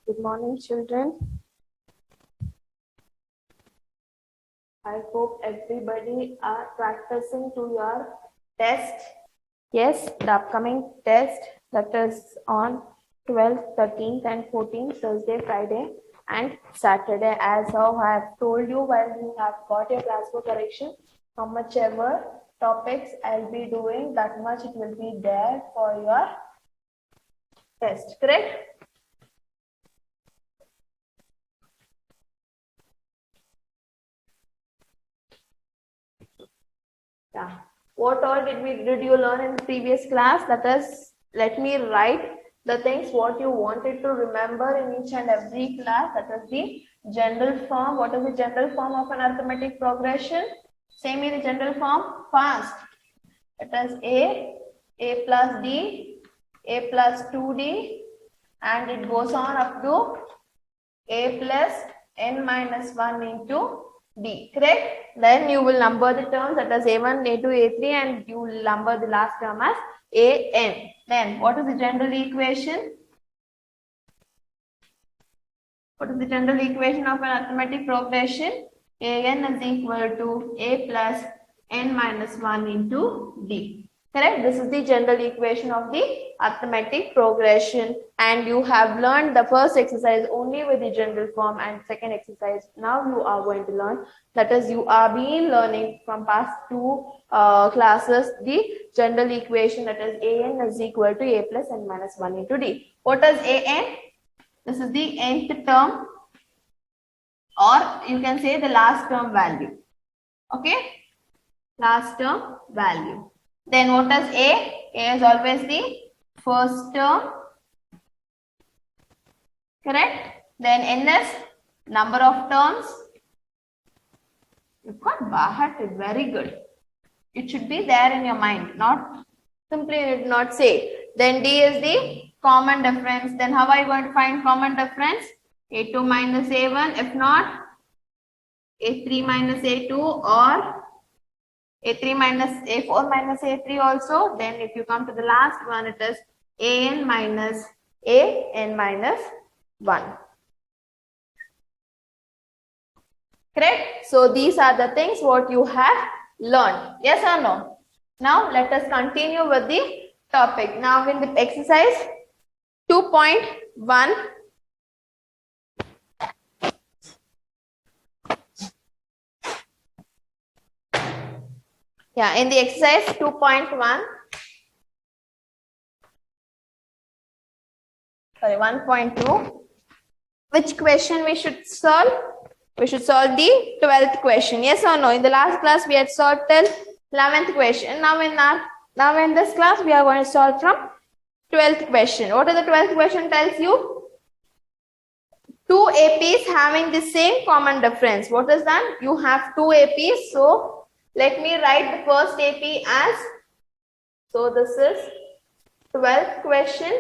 Good morning, children. I hope everybody are practicing to your test. Yes, the upcoming test that is on 12th, 13th and 14th, Thursday, Friday and Saturday. As how I have told you while you have got your classwork correction, how much ever topics I'll be doing, that much it will be there for your test, correct? Yeah. What all did you learn in the previous class? That is, let me write the things what you wanted to remember in each and every class. That is the general form. What is the general form of an arithmetic progression? Say me the general form fast. It is A plus D, A plus 2D, and it goes on up to A plus n minus 1 into D, correct? Then you will number the terms, that is A1, A2, A3, and you will number the last term as AN. Then what is the general equation? What is the general equation of an arithmetic progression? AN is equal to A plus n minus 1 into D. Correct? This is the general equation of the arithmetic progression, and you have learned the first exercise only with the general form, and second exercise now you are going to learn, that is you are being learning from past two classes the general equation, that is AN is equal to A plus n minus 1 into D. What is AN? This is the nth term, or you can say the last term value. Okay, last term value. Then what is A? A is always the first term, correct? Then N is number of terms. You got Bahat, very good. It should be there in your mind, not simply did not say. Then D is the common difference. Then how are you going to find common difference? A2 minus A1, if not A3 minus A2, or A3 minus A4 minus A3 also. Then if you come to the last one, it is AN minus 1. Correct? So these are the things what you have learned. Yes or no? Now let us continue with the topic. Now in the exercise 2.1, yeah, in the exercise 2.1, sorry, 1.2, which question we should solve? We should solve the 12th question. Yes or no? In the last class we had solved till 11th question. Now in this class we are going to solve from 12th question. What is the 12th question tells you? Two APs having the same common difference. What is that? You have two APs. So let me write the first AP as, so this is 12th question.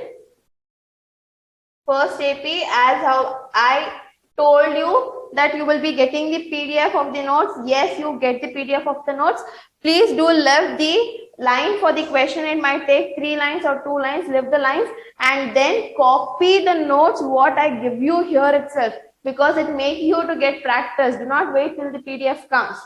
First AP, as how I told you that you will be getting the PDF of the notes. Yes, you get the PDF of the notes. Please do leave the line for the question. It might take 3 lines or 2 lines. Leave the lines and then copy the notes what I give you here itself, because it makes you to get practice. Do not wait till the PDF comes.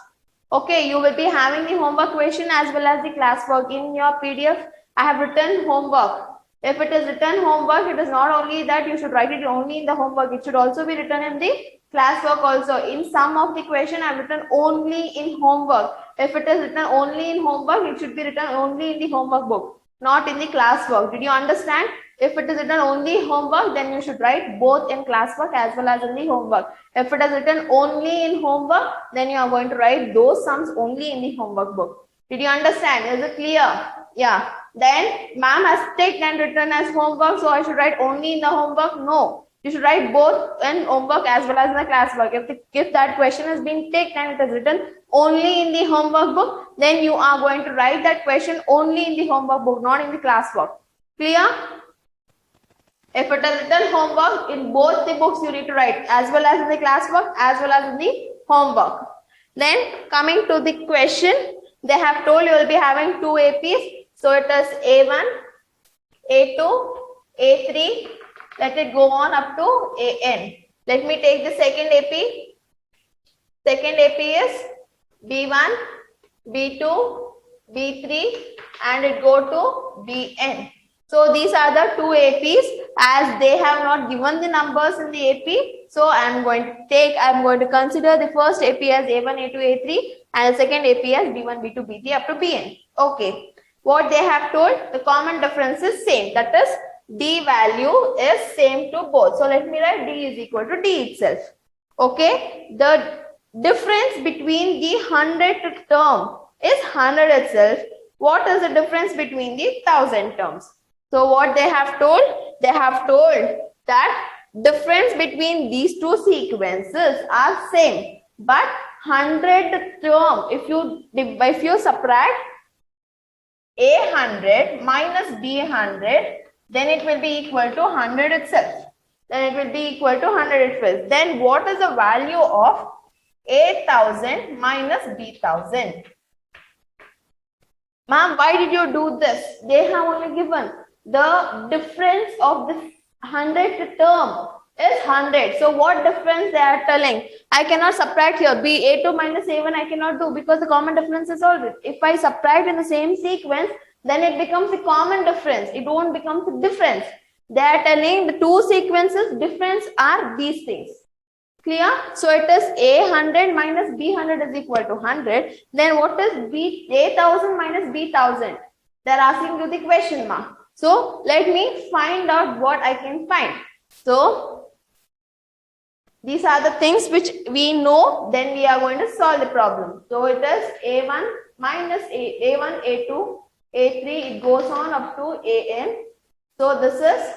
Okay, you will be having the homework question as well as the classwork. In your PDF, I have written homework. If it is written homework, it is not only that you should write it only in the homework, it should also be written in the classwork also. In some of the question, I have written only in homework. If it is written only in homework, it should be written only in the homework book, not in the classwork. Did you understand? If it is written only homework, then you should write both in classwork as well as in the homework. If it is written only in homework, then you are going to write those sums only in the homework book. Did you understand? Is it clear? Yeah. Then ma'am has taken and written as homework, so I should write only in the homework? No. You should write both in homework as well as in the classwork. If that question has been taken and it is written only in the homework book, then you are going to write that question only in the homework book, not in the classwork. Clear? If it is written homework, in both the books you need to write, as well as in the classwork, as well as in the homework. Then coming to the question, they have told you will be having two APs. So it is A1, A2, A3, Let it go on up to AN. Let me take the second AP. Second AP is B1, B2, B3 and it go to BN. So these are the two APs as they have not given the numbers in the AP. So I am going to consider the first AP as A1, A2, A3 and the second AP as B1, B2, B3 up to BN. Okay. What they have told, the common difference is same. That is D value is same to both. So let me write D is equal to D itself. Okay. The difference between the 100th term is 100 itself. What is the difference between the 1000 terms? So what they have told? They have told that difference between these two sequences are same. But 100th term, if you subtract A100 minus B100, then it will be equal to 100 itself. Then it will be equal to 100 itself. Then what is the value of A1000 minus B1000? Ma'am, why did you do this? They have only given the difference of the 100th term is 100. So what difference they are telling? I cannot subtract here. A2 minus A1 I cannot do because the common difference is always. If I subtract in the same sequence, then it becomes the common difference. It won't become the difference. They are telling the two sequences difference are these things. Clear? So it is A100 minus B100 is equal to 100. Then what is A1000 minus B1000? They are asking you the question mark. So let me find out what I can find. So these are the things which we know, then we are going to solve the problem. So it is A1 minus A1, A2, A3, it goes on up to AN. So this is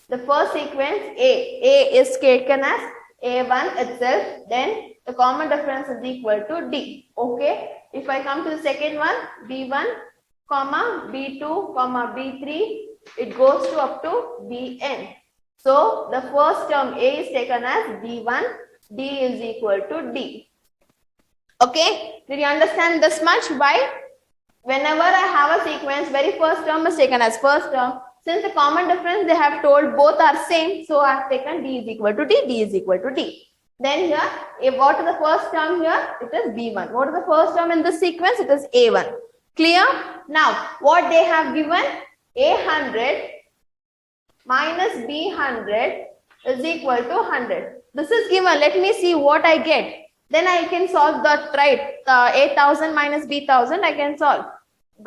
the first sequence A is taken as A1 itself, then the common difference is equal to D. Okay. If I come to the second one, B1, comma, B2, comma, B3, it goes to up to Bn. So the first term A is taken as B1, D is equal to D. Okay. Did you understand this much? Why? Whenever I have a sequence, very first term is taken as first term. Since the common difference they have told both are same, so I have taken D is equal to D, D is equal to D. Then here, what is the first term here? It is B1. What is the first term in this sequence? It is A1. Clear? Now, what they have given? A100 minus B100 is equal to 100. This is given. Let me see what I get. Then I can solve that, right? A1000 minus B1000 I can solve.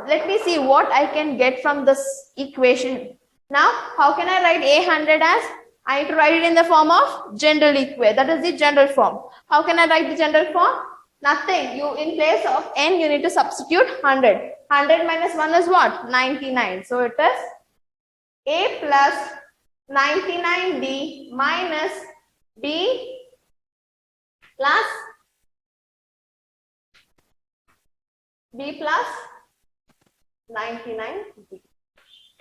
Let me see what I can get from this equation. Now, how can I write A100 as? I need to write it in the form of general equation. That is the general form. How can I write the general form? Nothing. You, in place of n, you need to substitute 100. 100 minus 1 is what? 99. So it is A plus 99D minus B plus B plus 99D,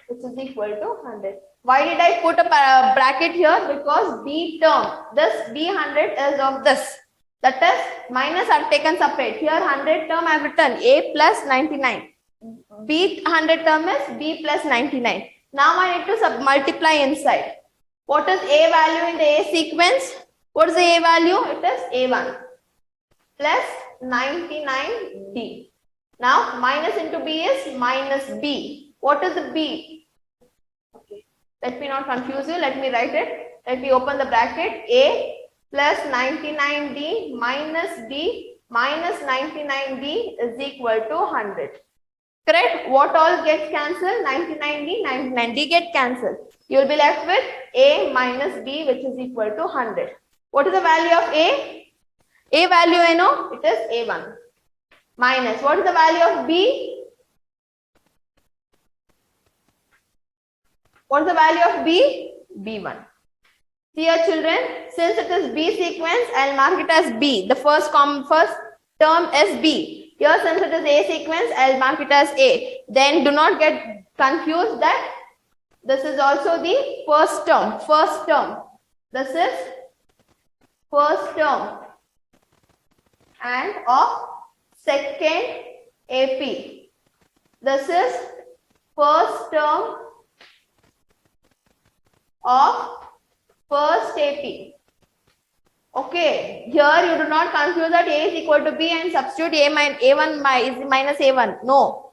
which is equal to 100. Why did I put a bracket here? Because B term, this B100 is of this. That is, minus are taken separate. Here 100 term I have written A plus 99. B100 term is B plus 99. Now I need to multiply inside. What is A value in the A sequence? What is the A value? It is A1 plus 99D. Now minus into B is minus B. What is the B? Okay. Let me not confuse you. Let me write it. Let me open the bracket. A plus 99D minus B minus 99D is equal to 100. Correct? What all gets cancelled? 99D, 99D get cancelled. You will be left with A minus B, which is equal to 100. What is the value of A? A value I know. It is A1. Minus, what is the value of B? What is the value of B? B1. See here children, since it is B sequence, I will mark it as B. The first term is B. Here since it is A sequence, I will mark it as A. Then do not get confused that this is also the first term. First term. This is first term and of second AP. This is first term of first AP. Okay, here you do not confuse that A is equal to B and substitute A1 is minus A1. No,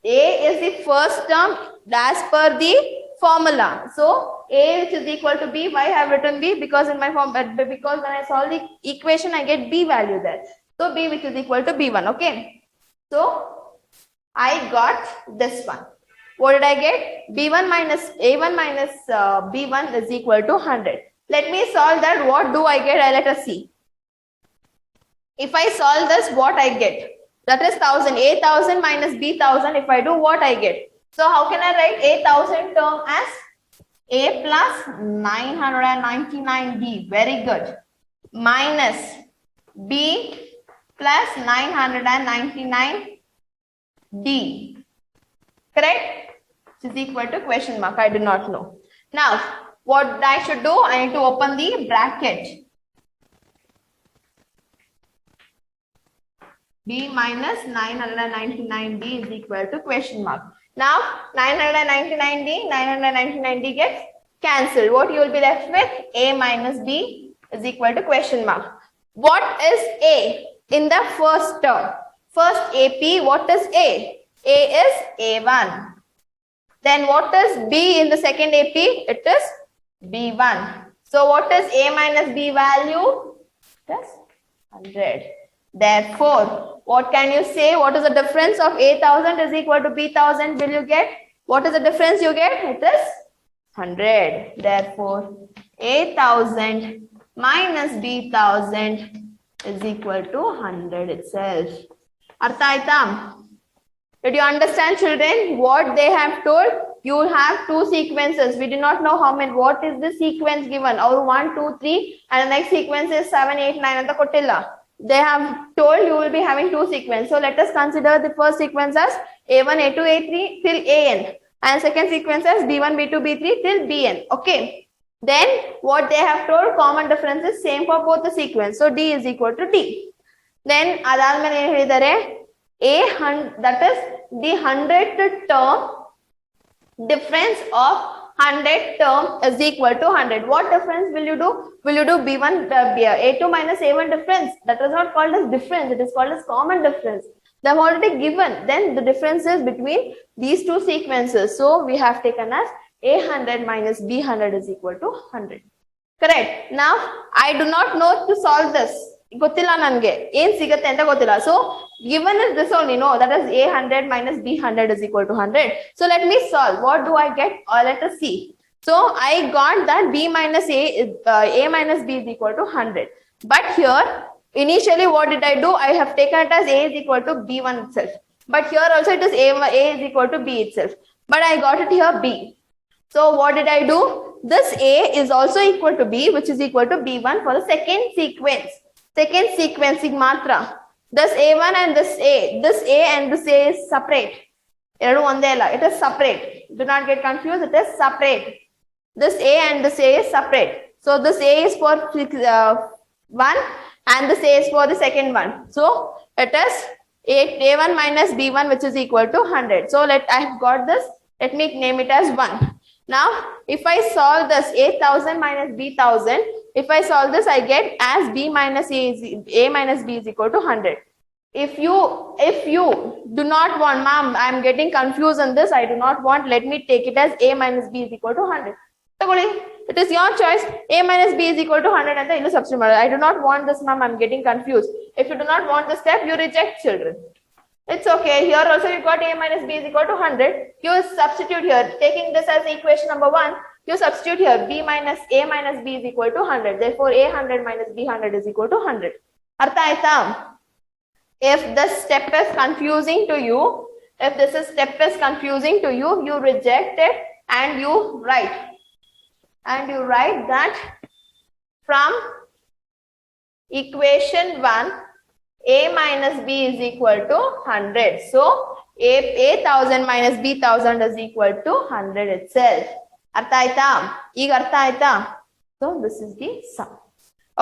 A is the first term as per the formula. So A which is equal to B. Why I have written B? Because in my form, because when I solve the equation, I get B value there. So B which is equal to B1. Okay. So I got this one. What did I get? B1 minus A1 minus B1 is equal to 100. Let me solve that. What do I get? Let us see. If I solve this, what I get? That is 1000. A1000 minus B1000. If I do, what I get? So how can I write A1000 term as A plus 999D? Very good. Minus B plus 999D. Correct? Which is equal to question mark. I do not know. Now, what I should do? I need to open the bracket. B minus 999D is equal to question mark. Now, 999D gets cancelled. What you will be left with? A minus B is equal to question mark. What is A in the first term? First AP, what is A? A is A1. Then what is B in the second AP? It is B1. So what is A minus B value? It is 100. Therefore, what can you say? What is the difference of A1000 is equal to B1000? Will you get? What is the difference you get? It is 100. Therefore, A1000 minus B1000 is equal to 100 itself. Artha aita? Did you understand, children, what they have told? You have two sequences. We do not know how many. What is the sequence given? Or 1, 2, 3, and the next sequence is 7, 8, 9, and the kotilla. They have told you will be having two sequences. So let us consider the first sequence as A1, A2, A3 till AN, and second sequence as B1, B2, B3 till BN. Okay. Then what they have told, common difference is same for both the sequence. So D is equal to D. Then that is the 100th term difference of 100 term is equal to 100. What difference will you do? Will you do B1, A2 minus A1 difference? That is not called as difference. It is called as common difference. They have already given. Then the difference is between these two sequences. So we have taken as A100 minus B100 is equal to 100. Correct. Now I do not know to solve this. ಗೊತ್ತಿಲ್ಲ ನನಗೆ ಏನು ಸಿಗುತ್ತೆ ಅಂತ ಗೊತ್ತಿಲ್ಲ. So given is this only, no, that is A100 minus B100 is equal to 100. So let me solve. What do I get? Or let us see. So I got that B minus A minus B is equal to 100. But here initially what did I do? I have taken it as A is equal to B1 itself. But here also it is A is equal to B itself. But I got it here B. So what did I do? This A is also equal to B, which is equal to B1 for the second sequence. Second sequencing matra. This A1 and this A and this A is separate. It is separate. Do not get confused. It is separate. This A and this A is separate. So this A is for one and this A is for the second one. So it is A1 minus B1, which is equal to 100. So I have got this. Let me name it as 1. Now, if I solve this A1000 minus B1000, if I solve this, I get as A minus B is equal to 100. If you do not want, ma'am, I am getting confused on this, I do not want, let me take it as A minus B is equal to 100. It is your choice. A minus B is equal to 100 and the substitute. I do not want this, ma'am, I am getting confused. If you do not want this step, you reject, children. It's okay. Here also you got A minus B is equal to 100. You substitute here. Taking this as equation number 1, you substitute here. A minus B is equal to 100. Therefore, A100 minus B100 is equal to 100. Artha aita? If this step is confusing to you, you reject it and you write. And you write that from equation 1, A minus B is equal to 100. So, A1000 minus B1000 is equal to 100 itself. Artha aita? Eeg artha aita? So, this is the sum.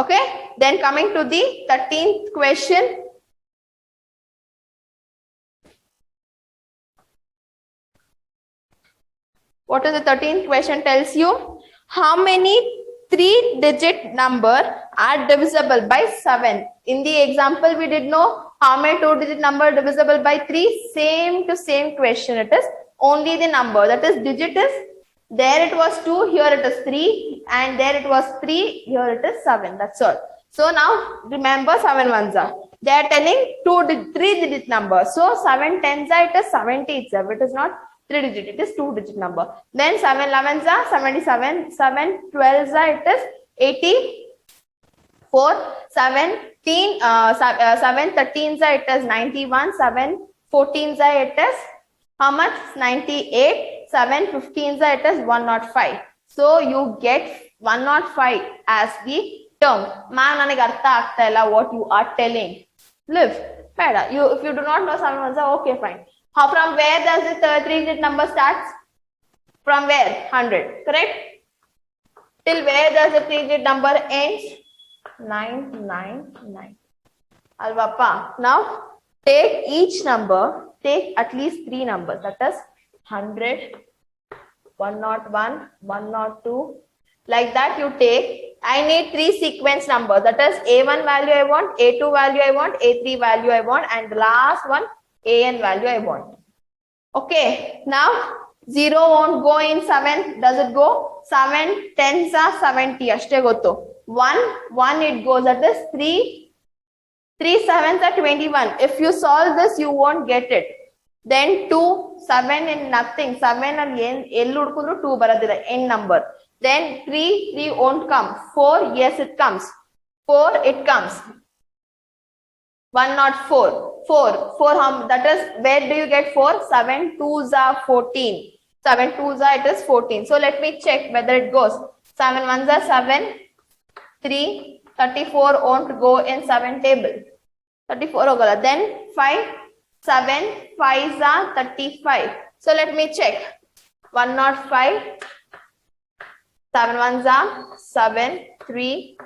Okay. Then coming to the 13th question. What is the 13th question tells you? How many 3-digit number are divisible by 7. In the example, we did know how many 2-digit number divisible by 3. Same to same question. It is only the number, that is digit is, there it was 2, here it is 3, and there it was 3, here it is 7. That's all. So now remember 7 ones are. They are telling 3-digit number. So 7 tens are, it is 70 itself. It is not 3-digit, it is 2-digit number. Then 7 11s are 77, 7 12s are, it is 84, 7 13s are, it is 91, 7 14s are, it is how much? 98, 7 15s are, it is 105. So you get 105 as the term. Ma'am, ನನಗೆ ಅರ್ಥ ಆಗ್ತಾ ಇಲ್ಲ what you are telling. Live. ಬೇಡ. If you do not know 7 ones are, okay, fine. How, from where does the 3-digit number starts? From where? 100. Correct? Till where does the 3-digit number ends? 999. Alvappa. Now take each number. Take at least 3 numbers. That is 100, 101, 102. Like that you take. I need 3 sequence numbers. That is A1 value I want, A2 value I want, A3 value I want, and the last one AN value I want. Okay. Now 0 won't go in 7. Does it go? 7 10s are 70. Ashte goto. 1 it goes. That is 3 7s are 21. If you solve this, you won't get it. Then 2 7 in nothing. 7 and ellu hudkudru 2 baradilla n number. Then 3 won't come. 4, yes, it comes. 4, it comes. 104. 4, that is, where do you get 4? 7 2s are 14. 7 2s are, it is 14. So let me check whether it goes. 7 1s are 7. 3, 34 won't go in 7 table. 34 hogola. Then 5, 7 5s are 35. So let me check. 105. 7 1s are 7, 3,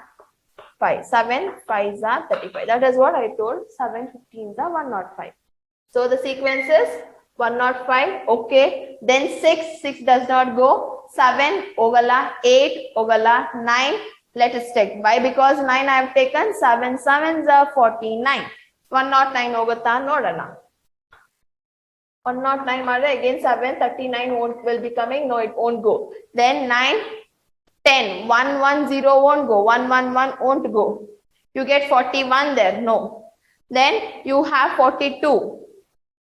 5. 7 5s are 35. That is what I told. 7 15s are 105. So the sequence is 105. Okay. Then 6 does not go. 7 ogala, 8 ogala, 9. Let us take. Why? Because 9 I have taken. 7 7s are 49. 109 ogata nodana. 109 mare again 7 39 will be coming. No, it won't go. Then 9 10, 110 won't go, 111 won't go. You get 41 there, no. Then you have 42,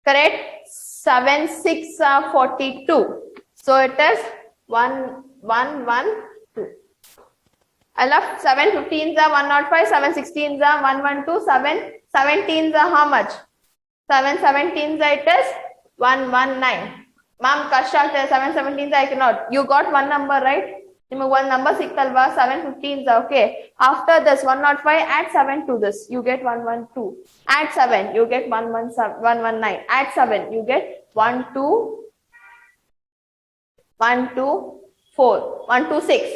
correct? 7 6 are 42. So it is 112. I love 7 15s are 105, 7 16s are 112, 7 17s are how much? 7 17s are, it is 119. Ma'am, Kasha, 7 17s I cannot. You got one number, right? One number sikkalva, 7 15s, okay. After this 105, add 7 to this, you get 112. Add 7, you get 119. Add 7, you get 124, 126.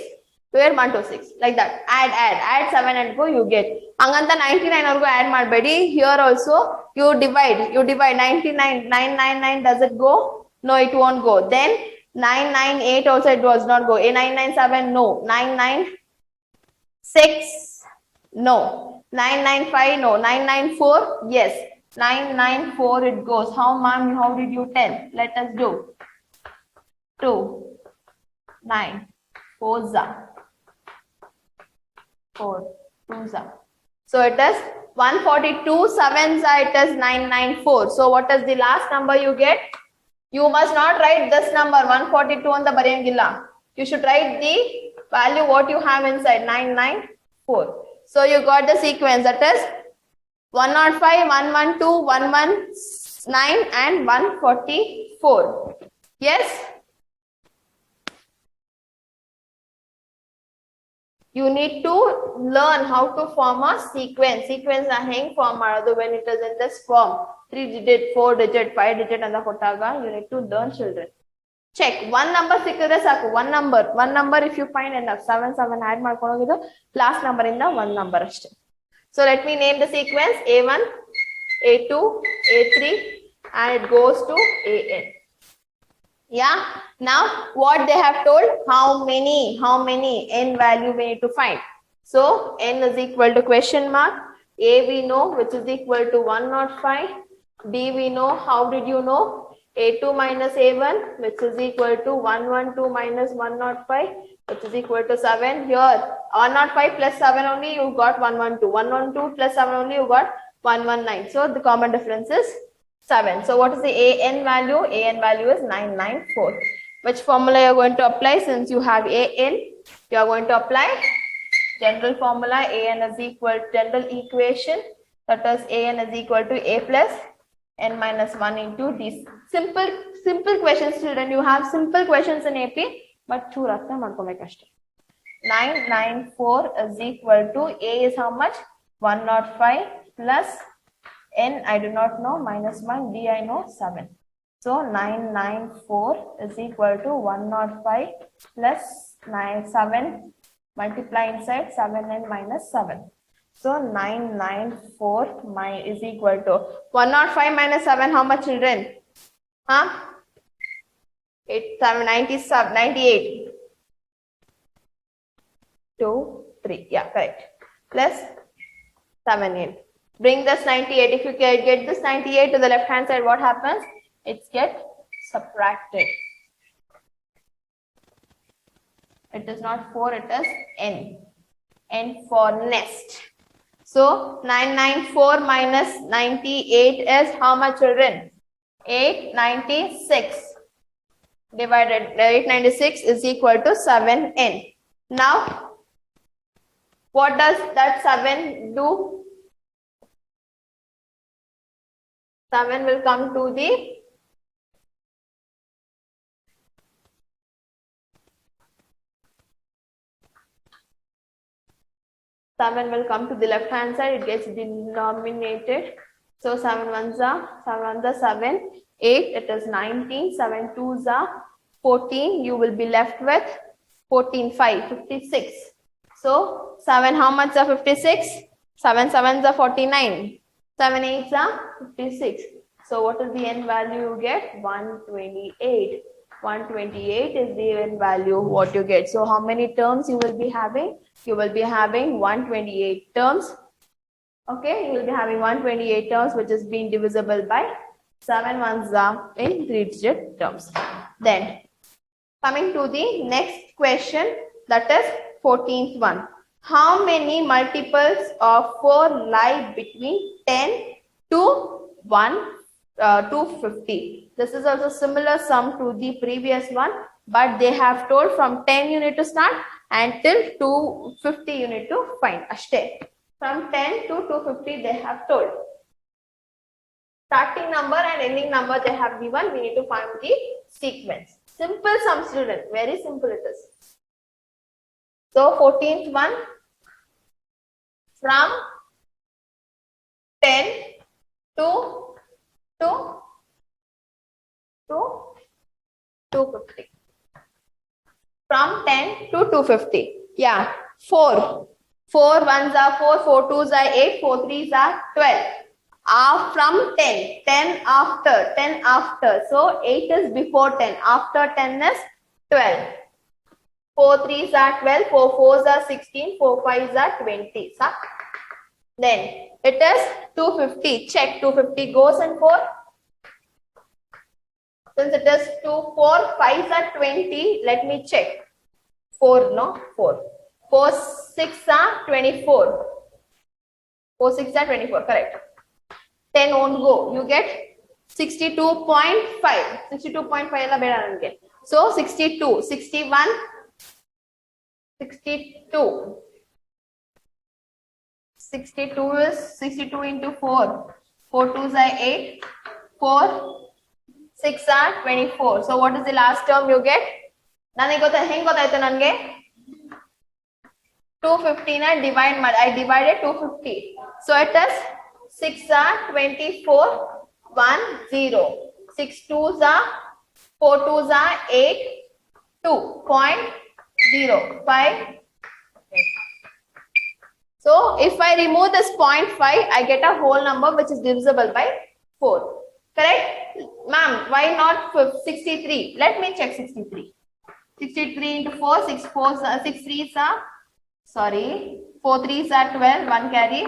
Where 126? Like that. Add 7 and go, you get. Anganta 99 or go add madbedi. Here also you divide 99, 999. Does it go? No, it won't go. Then 998 also it does not go. A 997 no. 996 no. 995 no. 994 yes. 994 it goes. How, ma'am? How did you tell? Let us do. 2 9 4 za 4 2 za. So it is 142 7 za, it is 994. So what is the last number you get? You must not write this number 142 on the bariyangilla. You should write the value what you have inside 994. So you got the sequence, that is 105, 112, 119 and 144. Yes? You need to learn how to form a sequence. Sequence na hang form ಮಾಡೋದು when it is in this form. 3-digit, 4-digit, 5-digit and the kotaga. You need to learn, children. Check. One number sikkiದ್ರೆ ಸಾಕು. One number if you find enough. 7 7 add ಮಾಡ್ಕೊಂಡು ಹೋಗಿದ್ದು last number ಇಂದ one number ಅಷ್ಟೇ. So let me name the sequence A1, A2, A3 and it goes to AN. Yeah. Now what they have told, how many n value we need to find. So n is equal to question mark. A we know, which is equal to 105. B we know. How did you know? A2 minus A1, which is equal to 112 minus 105, which is equal to 7. Here 105 plus 7 only you got 112. 112 plus 7 only you got 119. So the common difference is 7. So what is the AN value? AN value is 994. Which formula you are going to apply? Since you have AN, you are going to apply general formula. AN is equal to general equation, that is AN is equal to A plus N minus 1 into D. Simple questions, children. You have simple questions in AP, but chur artha madkomek ashte. 994 is equal to A is how much? 105 plus N I do not know, minus 1, D I know, 7. So 994 is equal to 105 plus 7, multiply inside 7 and minus 7. So 994 is equal to 105 minus 7, how much, children? Huh? 98. 2, 3. Yeah, correct. Plus 7, 8. Bring this 98. If you get this 98 to the left hand side, what happens? It gets subtracted. It is not 4, it is N. N for nest. So 994 minus 98 is how much, children? 896. Divided 896 is equal to 7N. Now, what does that 7 do? 7 will come to the left hand side. It gets denominated. So 7 ones are 7, 8. It is 19. 7 twos are 14. You will be left with 14, 5, 56. So 7 how much are 56? 7 sevens are 49. 7 eights are 56. So what is the N value you get? 128. 128 is the N value what you get. So how many terms you will be having? You will be having 128 terms. Okay, you will be having 128 terms, which is being divisible by 7 ones are in 3-digit terms. Then coming to the next question, that is 14th one. How many multiples of 4 lie between 10 to 250? This is also similar sum to the previous one, but they have told from 10 you need to start and till 250 you need to find. Ashte. From 10 to 250 they have told. Starting number and ending number they have given. We need to find the sequence. Simple sum, student. Very simple it is. So 14th one, from 10 to 250. From 10 to 250. Yeah. 4. 4 ones are 4, 4 twos are 8, 4 threes are 12. From 10, 10 after. So 8 is before 10. After 10 is 12. 4 threes are 12, 4 fours are 16, 4 fives are 20. So, then it is 250. Check 250 goes in 4. Since it is 2, 4, 5s are 20. Let me check. 4, no? 4. 4, 6 are 24. 4, 6 are 24. Correct. 10 won't go. You get 62.5. 62.5. So 62, 61, 62. 62 is 62 into 4. 4 twos are 8. 4, 6 are 24. So what is the last term you get? Nane gotaito nange 250 na divide. I divided 250. So it is 6 are 24. 1 0. 6 twos are 4 twos are 8. 2.05. So if I remove this 0.5, I get a whole number which is divisible by 4. Correct? Ma'am, why not 63? Let me check 63. 63 into 4, 6 4s, 6 3s are, sorry, 4 3s are 12, 1 carry,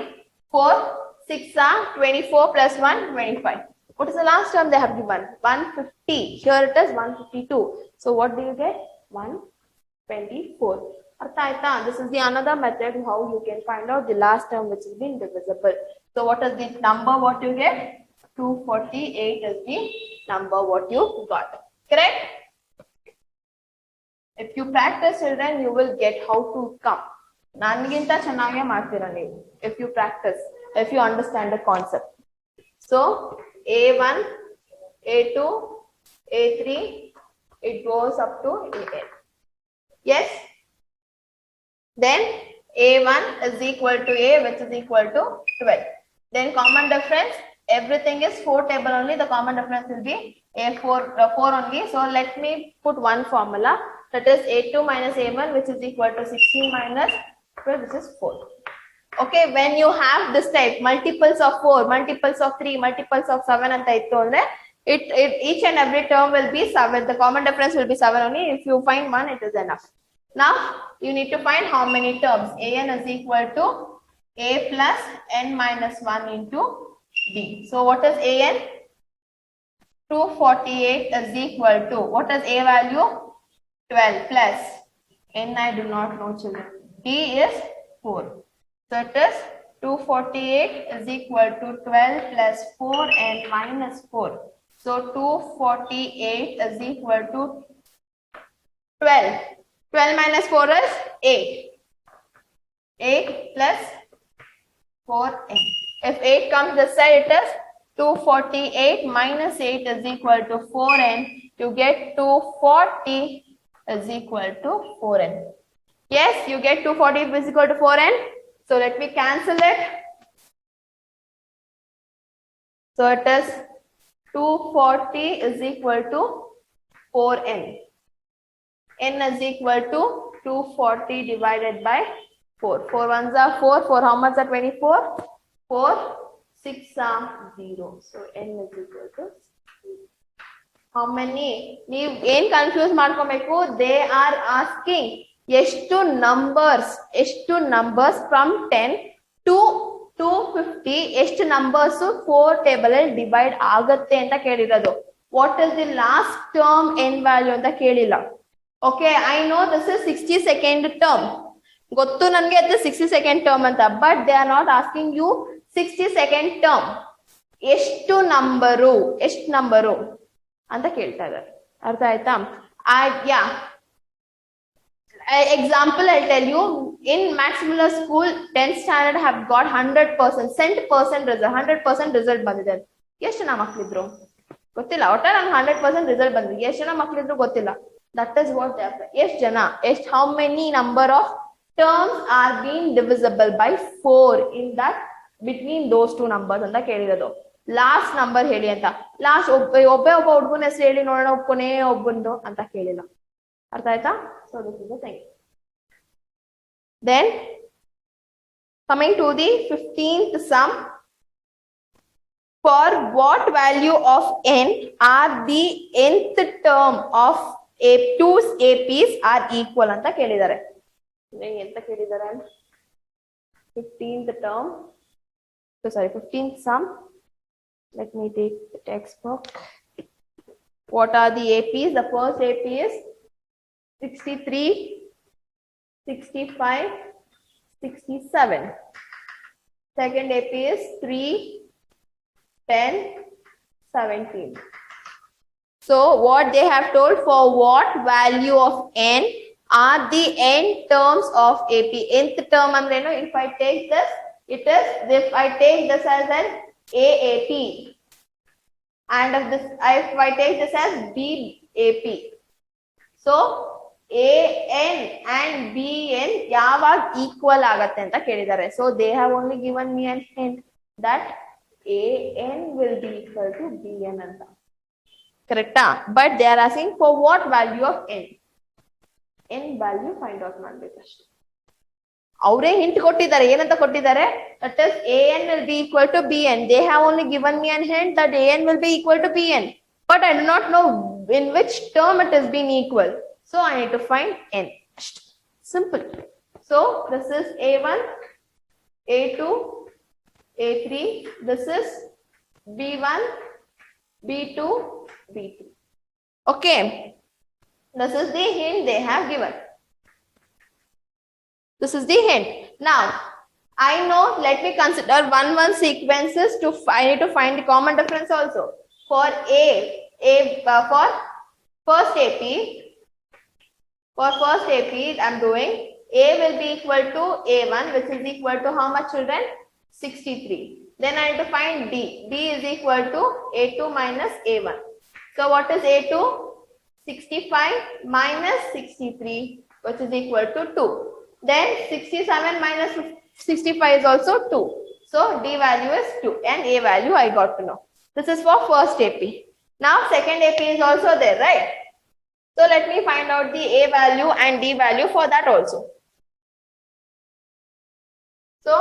4 6 are 24 plus 1, 25. What is the last term they have given? 150. Here it is 152. So what do you get? 124. This is the another method how you can find out the last term which has been divisible. So what is the number what you get? 248 is the number what you got. Correct? If you practice children, you will get how to come. Naniginta chennage ಮಾಡ್ತೀರಾ ನೀವು. If you practice, if you understand the concept. So A1, A2, A3, it goes up to AN. Yes? Then A1 is equal to A, which is equal to 12. Then common difference, everything is 4 table only. The common difference will be A4, 4 only. So let me put one formula. That is A2 minus A1, which is equal to 16 minus 12, which is 4. Okay, when you have this type, multiples of 4, multiples of 3, multiples of 7, and each and every term will be 7. The common difference will be 7 only. If you find 1, it is enough. Now, you need to find how many terms. An is equal to A plus n minus 1 into B. So, what is An? 248 is equal to, what is A value? 12 plus n, I do not know, children. D is 4. So it is 248 is equal to 12 plus 4 and minus 4. So 248 is equal to 12. 12 minus 4 is 8. 8 plus 4n. If 8 comes this side, it is 248 minus 8 is equal to 4n. You get 240 is equal to 4n. Yes, you get 240 is equal to 4n. So let me cancel it. So it is 240 is equal to 4n. N is equal to 240 divided by 4. 4 ones are 4. 4 how much are 24? 4 6 are 0. So n is equal to how many? ನೀವು ಏನ್ confuse ಮಾಡ್ಕೋಬೇಕು? They are asking ಎಷ್ಟು numbers from 10 to 250 ಎಷ್ಟು numbers 4 table ಅಲ್ಲಿ divide ಆಗುತ್ತೆ ಅಂತ ಕೇಳಿರೋದು. What is the last term n value ಅಂತ ಕೇಳಿಲ್ಲ. Okay, I know this is 62nd term. ಗೊತ್ತು ನನಗೆ ಅದು 62nd ಟರ್ಮ್ ಅಂತ. But they are not asking you 62nd term ಎಷ್ಟು ನಂಬರು ಅಂತ ಕೇಳ್ತಾ ಇದ್ದಾರೆ. ಅರ್ಥ ಆಯ್ತಾ? Example, I'll tell you, in Max Muller school, 10th standard have got 100% result, 100% result ಬಂದಿದೆ. ಎಷ್ಟು ಜನ ಮಕ್ಕಳಿದ್ರು ಗೊತ್ತಿಲ್ಲ. ಒಟ್ಟ ನಂಗೆ 100% ರಿಸಲ್ಟ್ ಬಂದಿದೆ. ಎಷ್ಟು ಜನ ಮಕ್ಕಳಿದ್ರು ಗೊತ್ತಿಲ್ಲ. That is what they have. ಎಷ್ಟು ಜನ, how many number of terms are being divisible by 4 in that between those two numbers ಅಂತ ಕೇಳಿರೋದು. ಲಾಸ್ಟ್ ನಂಬರ್ ಹೇಳಿ ಅಂತ. ಲಾಸ್ಟ್ ಒಬ್ಬ ಹುಡುಗನ ಹೆಸರು ಹೇಳಿ ನೋಡೋಣ, ಒಬ್ಬನೇ ಒಬ್ಬಂದು ಅಂತ ಕೇಳಿಲ್ಲ. ಅರ್ಥ ಆಯ್ತಾ? So this is the thing. Then coming to the 15th sum, for what value of n are the nth term of two APs are equal ಅಂತ ಕೇಳಿದ್ದಾರೆ. ಎಂತ ಕೇಳಿದ್ದಾರೆ? 15th term, so sorry, 15th sum. Let me take the textbook. What are the APs? The first AP is 63, 65, 67. Second AP is 3, 10, 17. So what they have told, for what value of n are the n terms of AP? Nth term andreno, if I take this, it is, if I take this as an AAP, and if I take this as BAP. So AN and BN ಯಾವಾಗ equal ಆಗತ್ತೆ ಅಂತ ಕೇಳಿದ್ದಾರೆ. So they have only given me an hint that AN will be equal to BN ಅಂತ. ಕರೆಕ್ಟಾ? But they are asking for what value of n. N value find out ಮಾಡಬೇಕಷ್ಟೇ. ಅವರೇ hint ಕೊಟ್ಟಿದ್ದಾರೆ, ಏನಂತ ಕೊಟ್ಟಿದ್ದಾರೆ, that is an will be equal to bn. They have only given me an hint that an will be equal to bn, but I do not know in which term it has been equal, so I need to find n. Simple. So this is a1, a2, a3, this is b1, b2, b3. Okay, this is the hint they have given. This is the hint. Now, I know, let me consider 1 sequences to, I need to find the common difference also. For for first AP, I'm doing A will be equal to A1, which is equal to how much, children? 63. Then I need to find D. D is equal to A2 minus A1. So what is A2? 65 minus 63, which is equal to 2. Then 67 minus 65 is also 2. So D value is 2 and A value I got to know. This is for first AP. Now second AP is also there, right? So let me find out the A value and D value for that also. So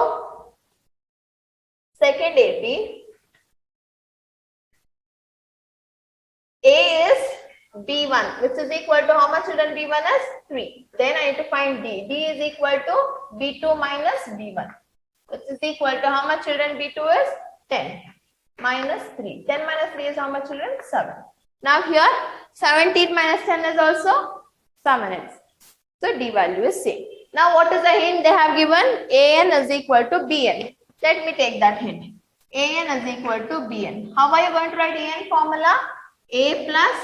second AP, A is B1, which is equal to how much, children? B1 is 3. Then I need to find D. D is equal to B2 minus B1, which is equal to how much, children? B2 is 10 minus 3. 10 minus 3 is how much, children? 7. Now here 17 minus 10 is also 7. So D value is same. Now what is the hint they have given? An is equal to Bn. Let me take that hint. An is equal to Bn. How are you going to write An formula? A plus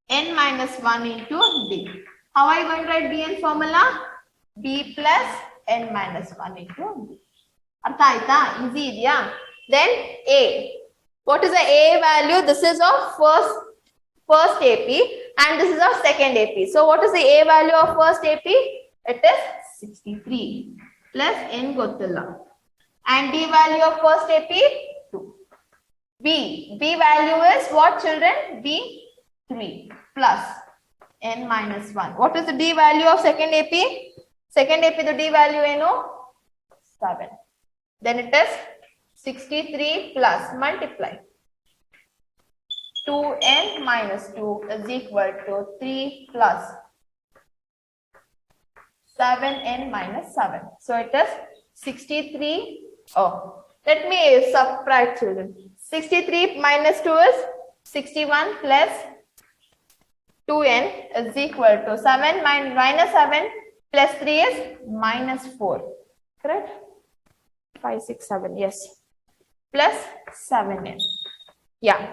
n minus 1 into D. How are you going to write Bn formula? B plus n minus 1 into D. Artha aita? Easy idya? Then A. What is the A value? This is of first AP and this is of second AP. So what is the A value of first AP? It is 63 plus n gottilla. And D value of first AP? 2. B value is what, children? B 3 plus n minus 1. What is the D value of second AP? Second AP, the D value, 7. Then it is 63 plus multiply 2n minus 2 is equal to 3 plus 7n minus 7. So it is 63. Oh, let me subtract, children. 63 minus 2 is 61 plus 2n is equal to 7 minus 7 plus 3 is minus 4. Correct? 5, 6, 7. Yes. Plus 7n. Yeah.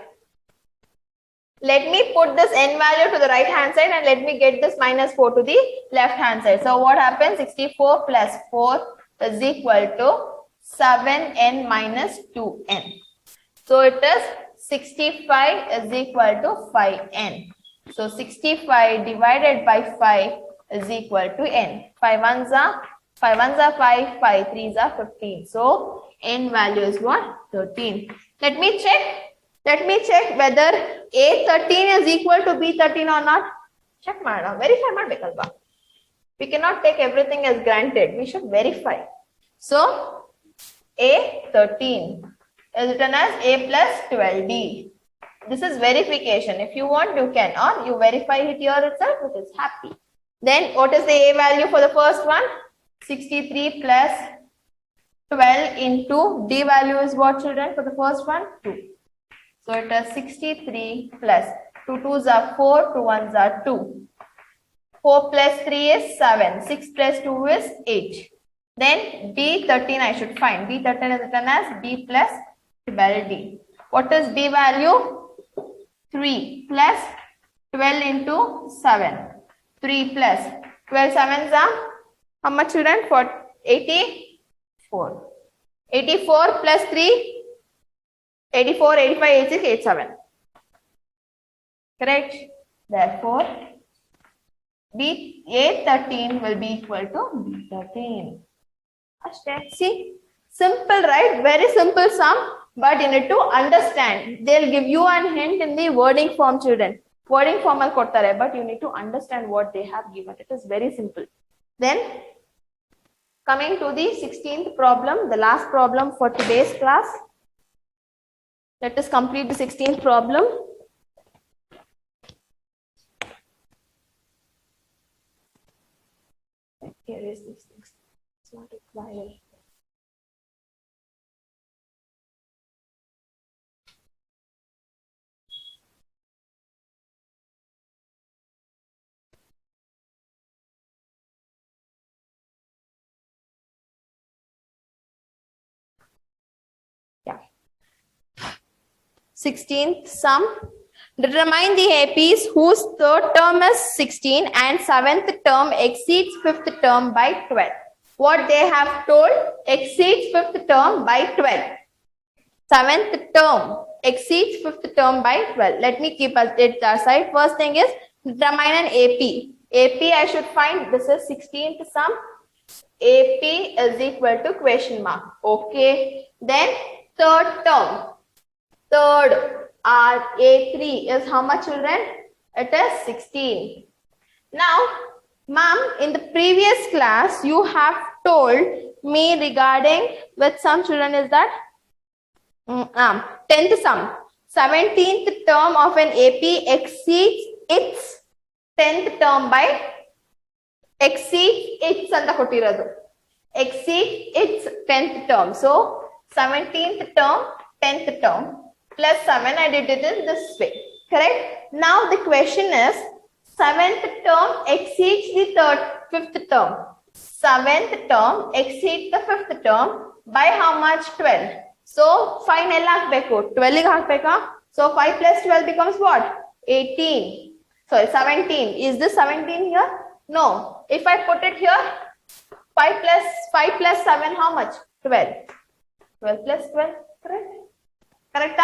Let me put this n value to the right hand side and let me get this minus 4 to the left hand side. So what happens? 64 plus 4 is equal to 7n minus 2n. So it is 65 is equal to 5n. So 65 divided by 5 is equal to n. 5 ones are 5, 5 threes are 15. So n value is what? 13. Let me check whether A13 is equal to B13 or not. Check mada. Verify madbekalva. We cannot take everything as granted. We should verify. So A13 is written as A plus 12D. This is verification. If you want, you can, or you verify it here itself, it is happy. Then what is the A value for the first one? 63 plus 12 into D value is what, children, for the first one? 2. So it is 63 plus 2 2s are 4, 2 1s are 2. 4 plus 3 is 7. 6 plus 2 is 8. Then B13 I should find. B13 is written as B plus 12D. What is D value? 3 plus 12 into 7. 3 plus 12 sevens are how much, children? For 84. 84 plus 3, 84, 85, 86, 87. Correct? Therefore, A13 will be equal to B13. See, simple, right? Very simple sum, but you need to understand. They'll give you a hint in the wording form, children. Wording form al kottare, but you need to understand what they have given. It is very simple. Then Coming to the 16th problem, the last problem for today's class. Let us complete the 16th problem. Here is this thing. It's not required. Yeah. 16th sum. Determine the APs whose third term is 16 and seventh term exceeds fifth term by 12. What they have told, exceeds fifth term by 12. Seventh term exceeds fifth term by 12. Let me keep it aside. First thing is determine an AP. AP I should find, this is 16th sum. AP is equal to question mark. Okay. Then third term. Third A3 is how much, children? It is 16. Now, ma'am, in the previous class, you have told me regarding with some children is that 10th sum. 17th term of an AP exceeds its 10th term by exceeds its anta kotiradu. Exceeds its 10th term. So, 17th term, 10th term. Plus 7, I did it in this way. Correct? Now the question is, 7th term exceeds the fifth term. 7th term exceeds the 5th term by how much? 12. So, 5 12 haakbeka. So, 5 plus 12 becomes what? 18. Sorry, 17. Is this 17 here? No. If I put it here, 5 plus 7, how much? 12. 12 plus 12, correct? Correct?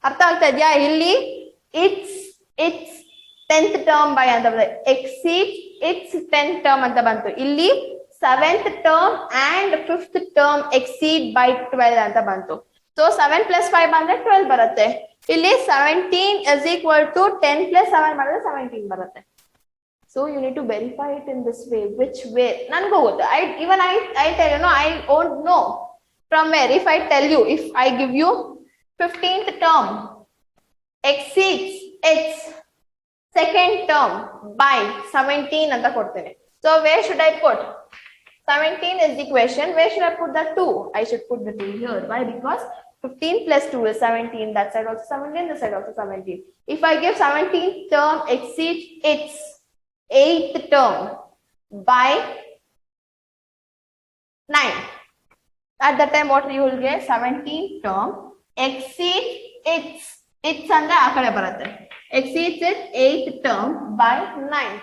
ಅರ್ಥ ಆಗ್ತಾ ಇದೆಯಾ? ಇಲ್ಲಿ its 10th term by ಅಂತ ಬಂತು, exceeds its 10th term ಅಂತ ಬಂತು. ಇಲ್ಲಿ 7th term and 5th term exceed by 12 ಅಂತ ಬಂತು. So 7 plus 5 ಬಂದ್ರೆ 12 ಬರುತ್ತೆ. ಇಲ್ಲಿ 17 is equal to 10 plus 7 ಮಾಡಿದ್ರೆ 17 ಬರುತ್ತೆ. So you need to verify it in this way. Which way? ನನಗೂ ಗೊತ್ತು. I tell you, no, I won't know from where. If I tell you, if I give you 15th term exceeds its second term by 17 anta kodtene. So where should I put? 17 is the question. Where should I put the 2? I should put the 2 here. Why? Because 15 plus 2 is 17. That side also 17, this side also 17. If I give 17th term exceeds its 8th term by 9. At that time what you will get? 17th term exceeds its andre ಆ ಕಡೆ ಬರುತ್ತೆ. Exceeds its 8th term by 9.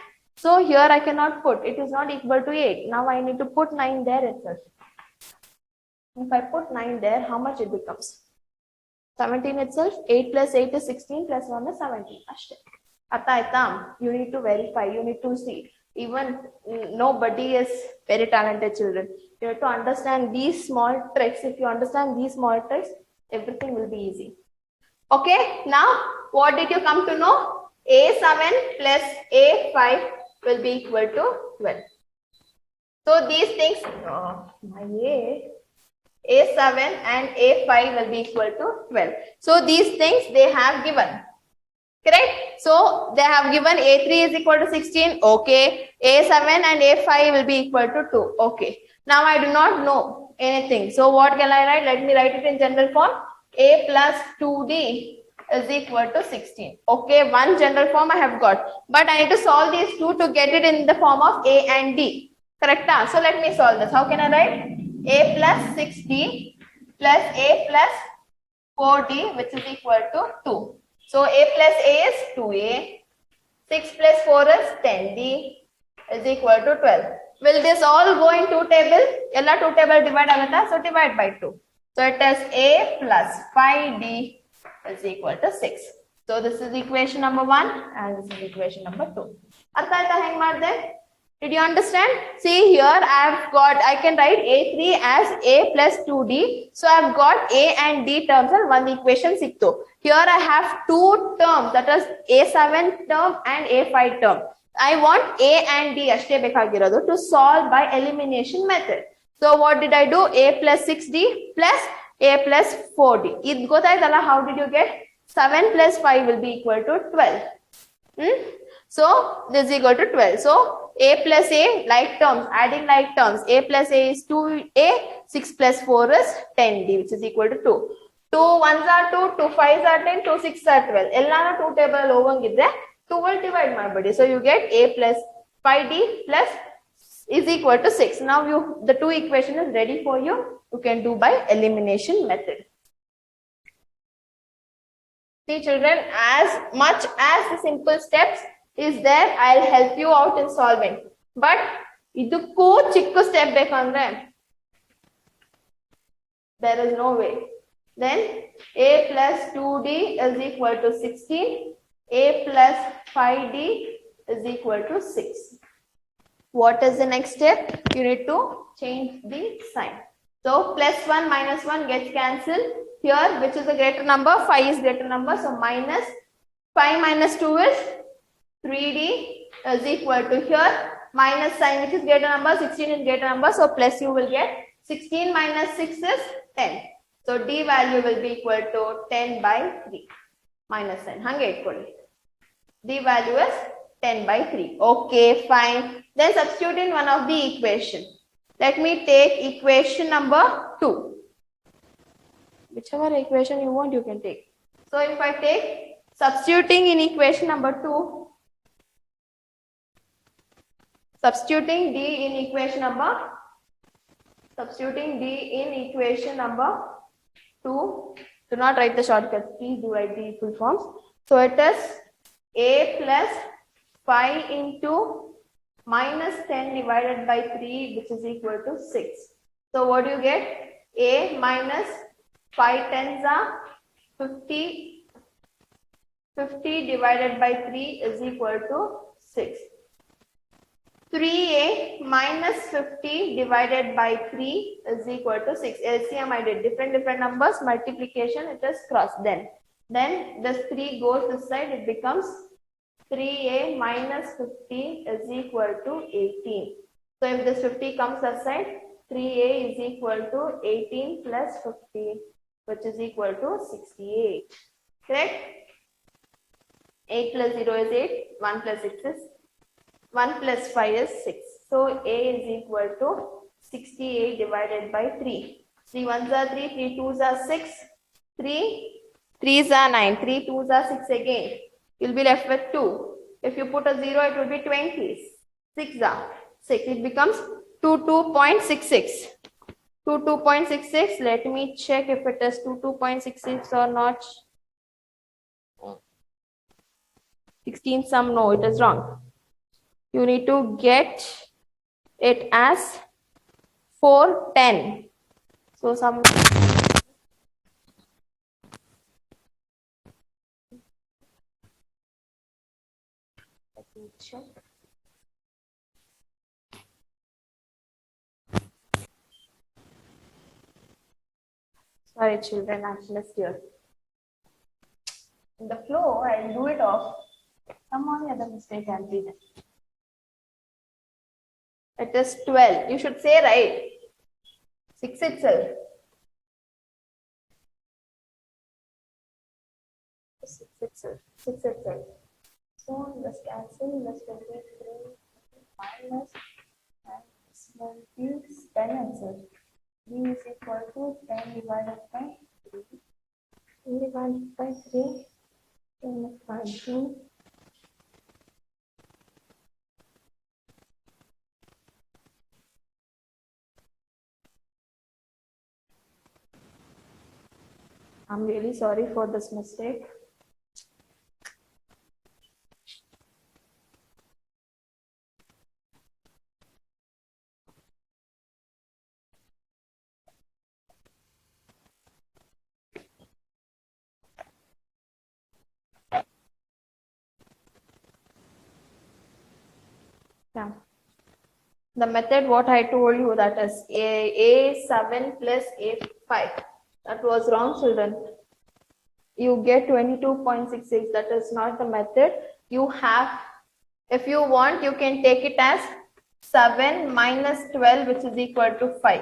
So here I cannot put, it is not equal to 8. Now I need to put 9 there itself. If I put 9 there, how much it becomes? 17 itself. 8 plus 8 is 16 plus 1 is 17. ಅಷ್ಟೇ. ಅರ್ಥ ಆಯ್ತಾ? You need to verify, you need to see. Even nobody is very talented children. You have to understand these small tricks. If you understand these small tricks, everything will be easy. Okay, now what did you come to know? A7 plus A5 will be equal to 12. So these things, A7 and A5 will be equal to 12. So these things they have given. Correct? So they have given A3 is equal to 16. Okay. A7 and A5 will be equal to 2. Okay. Now I do not know anything. So what can I write? Let me write it in general form. A plus 2D is equal to 16. Okay, one general form I have got. But I need to solve these two to get it in the form of A and D. Correct? So let me solve this. How can I write? A plus 6D plus A plus 4D, which is equal to 2. So A plus A is 2A. 6 plus 4 is 10D is equal to 12. Will this all go in 2 table? Yella 2 table divide agata. So divide by 2. So it is A plus 5D is equal to 6. So this is equation number 1 and this is equation number 2. Artha aita heng marde? Did you understand? See here I can write A3 as A plus 2D. So I have got A and D terms and one equation sikto. Here I have 2 terms, that is A7 term and A5 term. I want A and D ashte bekagirodu to solve by elimination method. So what did I do? A plus 6D plus A plus 4D. It gotaitala. How did you get? 7 plus 5 will be equal to 12. So this is equal to 12. So A plus A, like terms, adding like terms. A plus A is 2A, 6 plus 4 is 10D, which is equal to 2. 2 1s are 2, 2 5s are 10, 2 6s are 12. Ellana 2 table ಹೋಗಂಗಿದ್ರೆ 2 will divide ಮಾಡಬೇಡಿ. So you get A plus 5D plus is equal to 6. Now the two equation is ready for you. You can do by elimination method. See children, as much as the simple steps is there, I'll help you out in solving. But idukku chikku step bekandre there is no way. Then A plus 2D is equal to 16. A plus 5D is equal to 6. What is the next step? You need to change the sign. So plus 1 minus 1 gets cancelled. Here, which is the greater number? 5 is greater number. So minus 5 minus 2 is 3D is equal to here. Minus sign, which is greater number? 16 is greater number. So plus you will get 16 minus 6 is 10. So D value will be equal to 10 by 3. Minus sign. D value is 10 by 3. Okay, fine. Then substitute in one of the equation. Let me take equation number 2. Whichever equation you want, you can take. So if I take substituting in equation number 2, substituting D in equation number 2. Do not write the shortcuts. Please do write the full forms. So it is A plus 5 into minus 10 divided by 3, which is equal to 6. So what do you get? A minus 5 tens are 50. 50 divided by 3 is equal to 6. 3A minus 50 divided by 3 is equal to 6. LCM I did different numbers, multiplication it is cross. Then this 3 goes this side, it becomes 3A minus 50 is equal to 18. So if this 50 comes aside, 3A is equal to 18 plus 50, which is equal to 68. Correct? 8 plus 0 is 8, 1 plus 6 is 1 plus 5 is 6. So A is equal to 68 divided by 3. 3 1s are 3, 3 2s are 6, 3 3s are 9, 3 2s are 6 again. You'll be left with 2. If you put a 0, it will be 20. 6 are 6. It becomes 22.66. 22.66. Let me check if it is 22.66 or not. 16 sum, no, it is wrong. You need to get it as 410. So some. Let me check. Sorry, children, I missed here. In the flow, I'll do it off. Some of the other mistake I'll be there. It is 12. You should say right. 6 itself. 6 itself. 6 itself. So let's cancel. Let's get 3 minus and this will be 10 itself. D is equal to 10 divided by 3. 10 divided by 3. 10 by 2. I'm really sorry for this mistake. Yeah. The method what I told you, that is A7 plus A5. That was wrong, children. You get 22.66. That is not the method. You have, if you want, you can take it as 7 minus 12, which is equal to 5.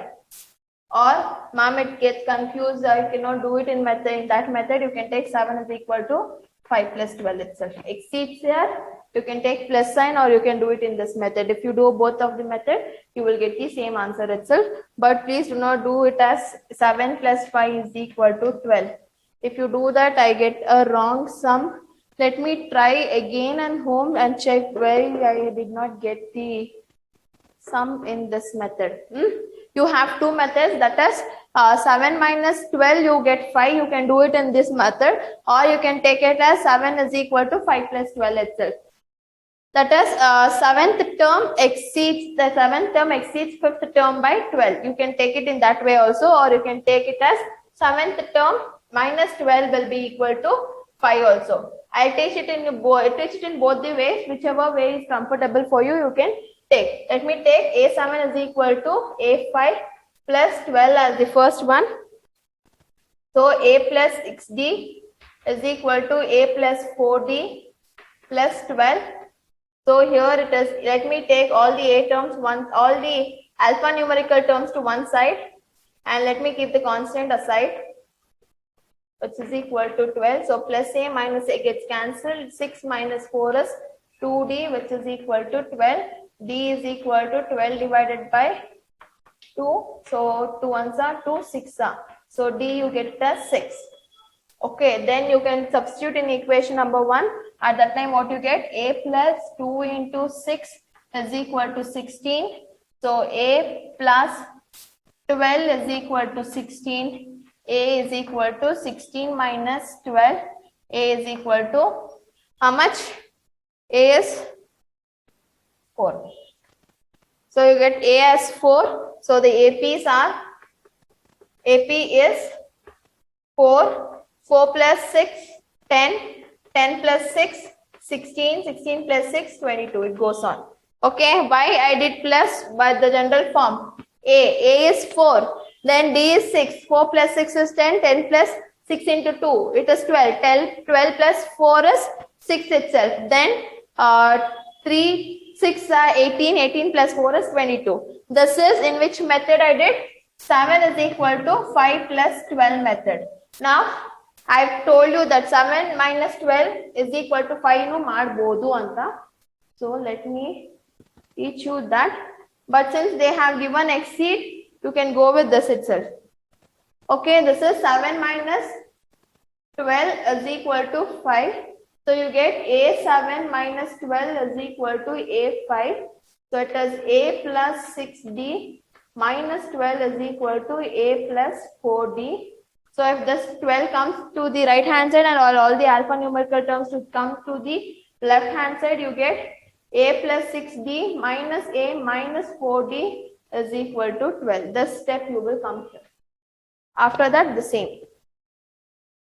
Or, ma'am, it gets confused. You cannot do it in that method. You can take 7 is equal to 5 plus 12 itself. Exceeds here, you can take plus sign, or you can do it in this method. If you do both of the method, you will get the same answer itself. But please do not do it as 7 plus 5 is equal to 12. If you do that, I get a wrong sum. Let me try again and home and check where I did not get the sum in this method. You have two methods, that is 7 minus 12, you get 5. You can do it in this method, or you can take it as 7 is equal to 5 plus 12 itself. That is, seventh term exceeds 5th term by 12. You can take it in that way also, or you can take it as 7th term minus 12 will be equal to 5 also. I'll teach it in both the ways. Whichever way is comfortable for you, you can take. Let me take A7 is equal to A5 plus 12 as the first one. So A plus 6D is equal to A plus 4D plus 12. So here it is. Let me take all the A terms, all the alphanumerical terms to one side, and let me keep the constant aside, which is equal to 12. So plus A minus A gets cancelled. 6 minus 4 is 2D, which is equal to 12. D is equal to 12 divided by 2. So 2 ones are 2, 6 are. So D you get it as 6. Okay, then you can substitute in equation number 1. At that time, what you get? A plus 2 into 6 is equal to 16. So A plus 12 is equal to 16. A is equal to 16 minus 12. A is equal to how much? A is 4. So you get A as 4. So the APs are, AP is 4. 4 plus 6, 10. 10 plus 6, 16. 16 plus 6, 22. It goes on. Okay, why I did plus by the general form? A is 4. Then D is 6. 4 plus 6 is 10. 10 plus 6 into 2. It is 12. 12 plus 4 is 6 itself. Then 3, 6 are 18. 18 plus 4 is 22. This is in which method I did? 7 is equal to 5 plus 12 method. Now, I've told you that 7 minus 12 is equal to 5 no madbodu anta. So let me teach you that. But since they have given exceed, you can go with this itself. Okay, this is 7 minus 12 is equal to 5. So you get A7 minus 12 is equal to A5. So it is A plus 6D minus 12 is equal to A plus 4D. So if this 12 comes to the right hand side and all the alphanumerical terms to come to the left hand side, you get A plus 6D minus A minus 4D is equal to 12. This step you will come here. After that, the same.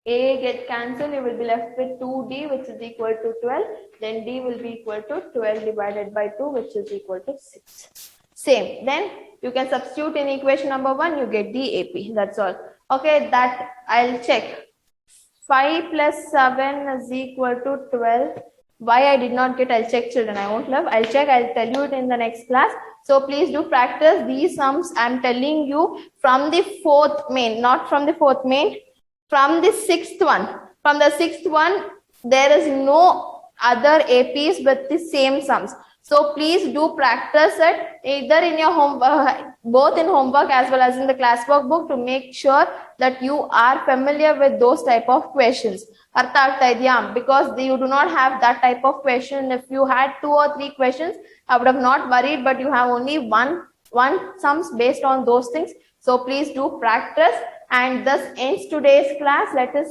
A get cancelled, you will be left with 2D, which is equal to 12. Then D will be equal to 12 divided by 2, which is equal to 6. Same. Then you can substitute in equation number 1, you get the AP. That's all. Okay, that I'll check. 5 plus 7 is equal to 12. Why I did not get, I'll check, children. I won't love. I'll check. I'll tell you it in the next class. So please do practice these sums. I'm telling you from the 4th main, not from the 4th main, from the 6th one. From the 6th one, there is no other APs with the same sums. So please do practice it either in your homework, both in homework as well as in the class workbook, to make sure that you are familiar with those type of questions. Because you do not have that type of question. If you had 2 or 3 questions, I would have not worried, but you have only one sums based on those things. So please do practice, and thus ends today's class. Let us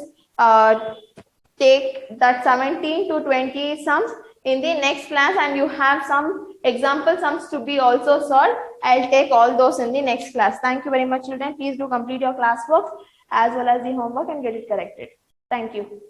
take that 17 to 20 sums in the next class, and you have some example sums to be also solved. I'll take all those in the next class. Thank you very much, children. Please do complete your classwork as well as the homework and get it corrected. Thank you.